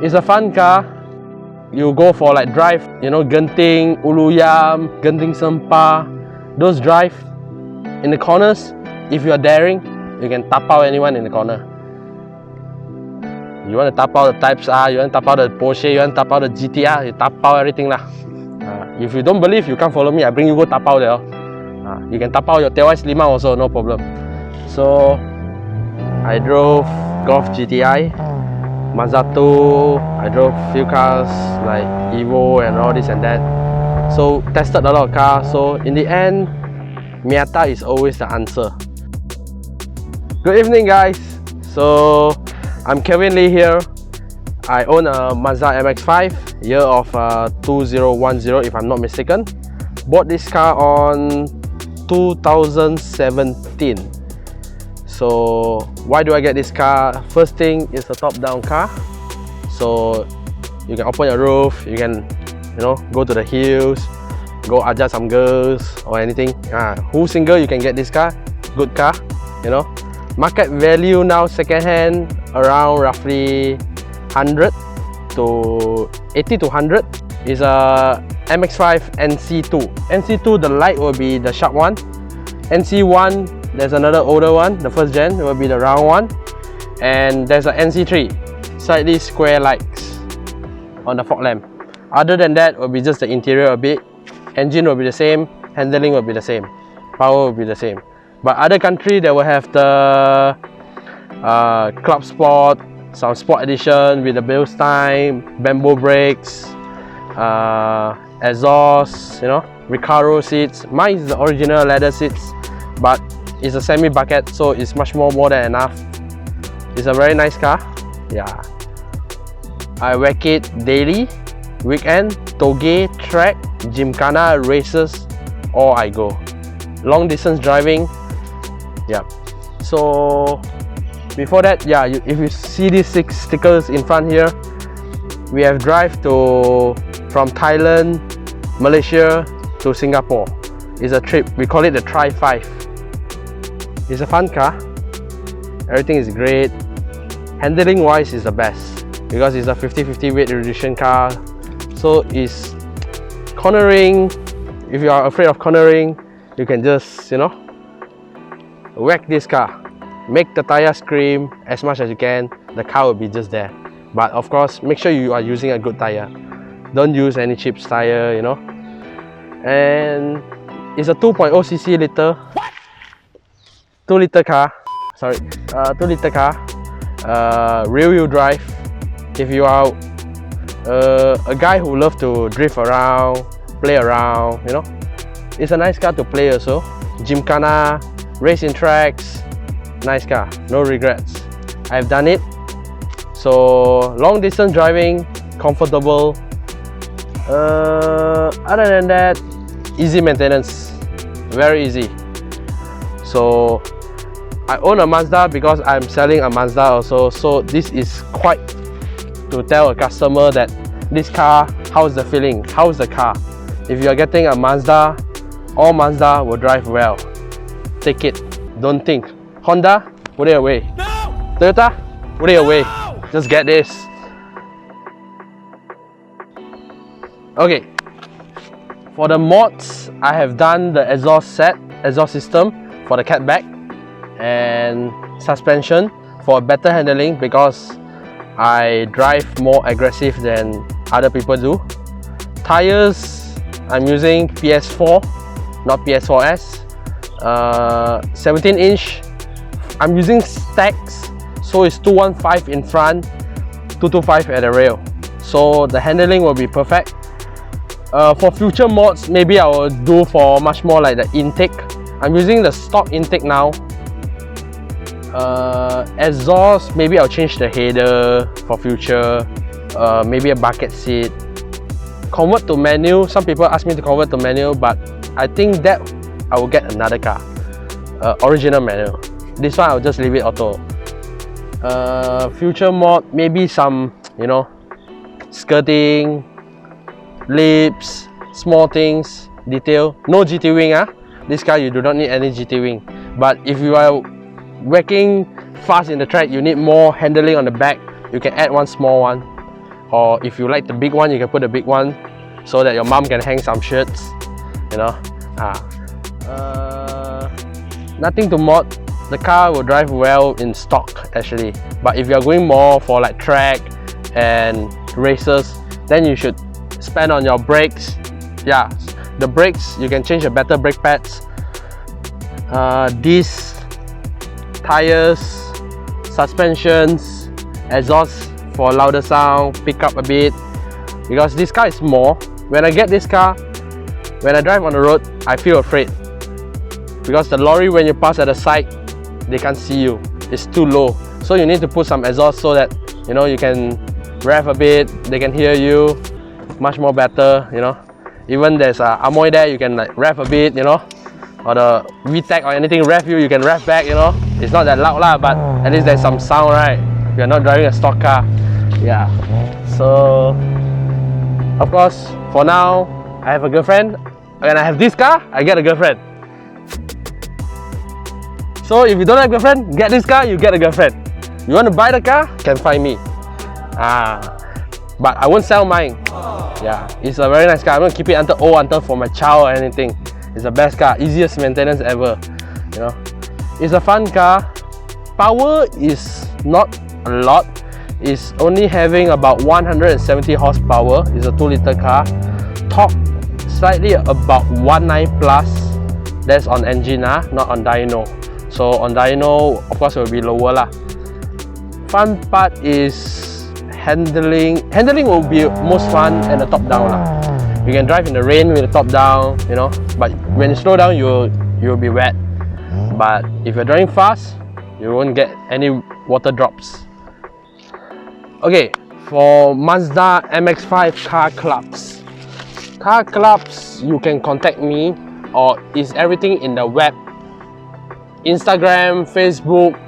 It's a fun car. You go for like drive, you know, Genting, Uluyam, Genting Sempa, those drive in the corners. If you are daring, you can tap out anyone in the corner. You want to tap out the Types R, you want to tap out the Porsche, you want to tap out the GTR, you tap out everything lah. If you don't believe, you come follow me, I bring you go tap out there. You can tap out your TY Lima also, no problem. So I drove Golf GTI, Mazda 2, I drove few cars like Evo and all this and that. So tested a lot of cars, so in the end, Miata is always the answer. Good evening guys, so I'm Kevin Lee here. I own a Mazda MX-5, year of 2010 if I'm not mistaken. Bought this car on 2017. So why do I get this car? First thing is a top-down car. So you can open your roof, you can, you know, go to the hills, go ajak some girls or anything. Who's single, you can get this car. Good car, you know. Market value now second-hand around roughly 100 to 80 to 100 is a MX-5 NC2. NC2, the light will be the sharp one. NC1, there's another older one, the first gen will be the round one. And there's a NC3, slightly square lights on the fog lamp. Other than that, will be just the interior a bit. Engine will be the same, handling will be the same, power will be the same. But other country, they will have the Club Sport, some Sport Edition with the Bilstein, bamboo brakes, exhaust, you know, Recaro seats. Mine is the original leather seats, but it's a semi-bucket, so it's much more than enough. It's a very nice car. Yeah, I wreck it daily, weekend, toge, track, gymkhana, races, or I go. Long distance driving. Yeah. So before that, yeah, if you see these 6 stickers in front here, we have drive from Thailand, Malaysia to Singapore. It's a trip, we call it the Tri-5. It's a fun car, everything is great. Handling wise is the best because it's a 50-50 weight reduction car. So it's cornering, if you are afraid of cornering, you can just, you know, whack this car. Make the tire scream as much as you can, the car will be just there. But of course, make sure you are using a good tire. Don't use any cheap tire, you know. And it's a 2.0cc liter. 2 liter car. Sorry, 2 liter car. Rear wheel drive. If you are a guy who loves to drift around, play around, you know, it's a nice car to play also. Gymkhana, racing tracks. Nice car, no regrets. I've done it. So long distance driving, comfortable. Other than that, easy maintenance, very easy. So I own a Mazda because I'm selling a Mazda also. So this is quite to tell a customer that this car, how's the feeling, how's the car. If you are getting a Mazda, all Mazda will drive well. Take it, don't think. Honda, put it away. No! Toyota, put it away. Just get this. Okay, for the mods, I have done the exhaust system for the catback and suspension for better handling because I drive more aggressive than other people do. Tires, I'm using PS4, not PS4S. 17-inch. I'm using stacks, so it's 215 in front, 225 at the rail. So the handling will be perfect. For future mods, maybe I will do for much more like the intake. I'm using the stock intake now. Exhaust, maybe I'll change the header for future. Maybe a bucket seat. Convert to manual. Some people ask me to convert to manual, but I think that I will get another car. Original manual. This one I'll just leave it auto. Future mod, maybe some, you know, skirting, lips, small things, detail. No GT wing, this car you do not need any GT wing. But if you are working fast in the track, you need more handling on the back, you can add one small one. or if you like the big one, you can put the big one so that your mom can hang some shirts, you know. Nothing to mod. The car will drive well in stock actually, but if you're going more for like track and races, then you should spend on your brakes. Yeah, the brakes, you can change a better brake pads. These tires, suspensions, exhaust for louder sound, pick up a bit, because this car is small. When I get this car, when I drive on the road, I feel afraid, because the lorry, when you pass at the side, they can't see you, it's too low. So you need to put some exhaust so that, you know, you can rev a bit, they can hear you much more better, you know. Even there's a Amoy there, you can like rev a bit, you know, or the VTEC or anything rev you, you can rev back, you know. It's not that loud lah, but at least there's some sound, right? You're not driving a stock car. Yeah, so of course for now I have a girlfriend. When I have this car, I get a girlfriend. So if you don't have a girlfriend, get this car, you get a girlfriend. You want to buy the car, can find me. But I won't sell mine. Yeah, it's a very nice car. I'm going to keep it until for my child or anything. It's the best car, easiest maintenance ever, you know. It's a fun car. Power is not a lot. It's only having about 170 horsepower. It's a 2-liter car. Torque slightly about 1.9 plus. That's on engine, not on dyno. So on dyno, of course, it will be lower lah. Fun part is handling. Handling will be most fun and the top down lah. You can drive in the rain with the top down, you know. But when you slow down, you'll be wet. But if you're driving fast, you won't get any water drops. Okay, for Mazda MX-5 car clubs. Car clubs, you can contact me, or is everything in the web. Instagram, Facebook,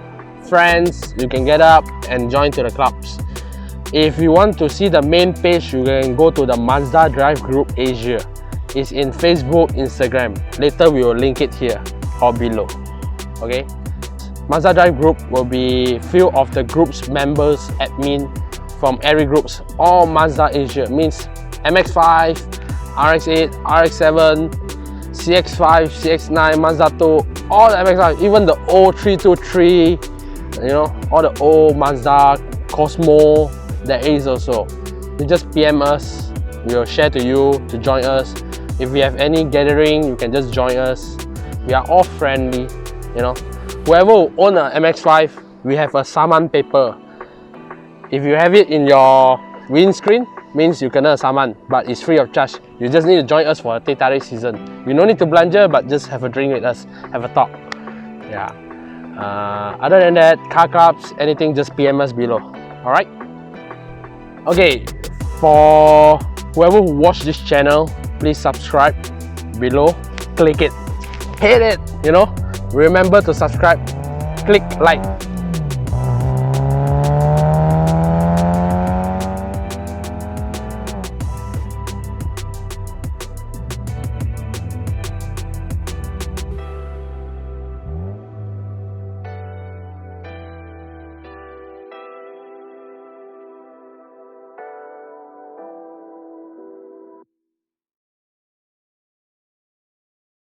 friends, you can get up and join to the clubs. If you want to see the main page, you can go to the Mazda Drive Group Asia. It's in Facebook, Instagram. Later we will link it here or below. Okay, Mazda Drive Group will be few of the group's members, admin from every groups. All Mazda Asia means MX-5, RX-8, RX-7, CX-5, CX-9, Mazda 2, all the MX-5, even the old 323, you know, all the old Mazda, Cosmo, there is also. You just PM us, we will share to you to join us. If we have any gathering, you can just join us. We are all friendly, you know. Whoever own a MX-5, we have a saman paper. If you have it in your windscreen, means you can earn a saman, but it's free of charge. You just need to join us for a teh tarik season. You don't need to belanja, but just have a drink with us, have a talk. Yeah. Other than that, car clubs, anything, just PM us below. Alright? Okay, for whoever who watch this channel, please subscribe below, click it, hit it, you know. Remember to subscribe, click like,